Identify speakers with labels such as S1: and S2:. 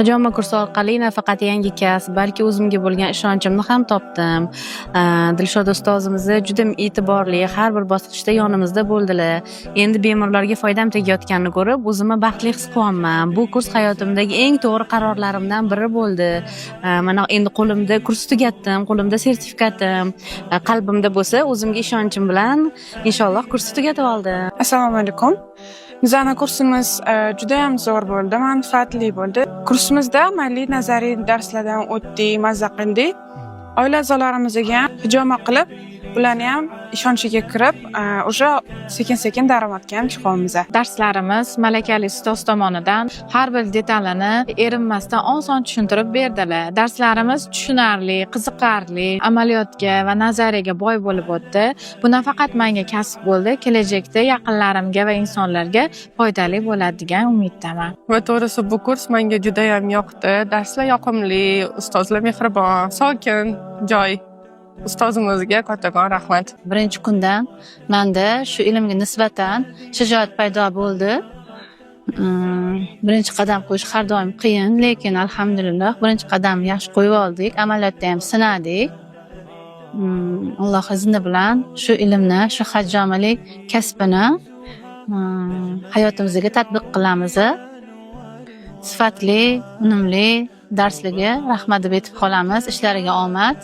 S1: Hijoma kursi orqali nafaqat yangi kasb, balki o'zimga bo'lgan ishonchimni ham topdim. Dilshod ustozimiz juda e'tiborli, har bir bosqichda yonimizda bo'ldilar. Endi bemorlarga foydam tegayotganini ko'rib, o'zimni baxtli his qilyapman. Bu kurs hayotimdagi eng to'g'ri qarorlarimdan biri bo'ldi. Mana endi qo'limda kurs tugatdim, qo'limda sertifikatim, qalbimda bo'lsa, o'zimga ishonchim bilan inshaalloh kursni tugatib oldim.
S2: Assalomu alaykum. Bizning kursimiz juda ham zo'r bo'ldi, manfaatli bo'ldi. Kursimizda amaliy nazariy darslardan o'tdik, mazza qildik. Oila a'zolarimizga hijoma qilib, ularni ham ishonchiga kirib, o'sha sekin-sekin daromadga ham chiqamiz.
S3: Darslarimiz malakali ustoz tomonidan har bir detalini erinmasdan oson tushuntirib berdilar. Darslarimiz tushunarli, qiziqarli, amaliyotga va nazariyaga boy bo'lib o'tdi. Bu nafaqat menga kasb bo'ldi, kelajakda yaqinlarimga va insonlarga foydali bo'ladi degan umiddaman.
S4: Va to'g'risi bu kurs menga juda ham yoqdi. Darslar yoqimli, ustozlar mehribon, sokin joy. Ustozimizga kattakon rahmat.
S1: Birinchi kundan menda shu ilmga nisbatan shijoat paydo bo'ldi. Birinchi qadam qo'yish har doim qiyin, lekin alhamdulillah birinchi qadamni yaxshi qo'yib oldik. Amaliyotda ham sinadik. Alloh izni bilan shu ilmni, shu hijomalik kasbini hayotimizga tatbiq qilamiz. Sifatli, unumli darsligi rahmat deb aytib qolamiz. Ishlariga omad.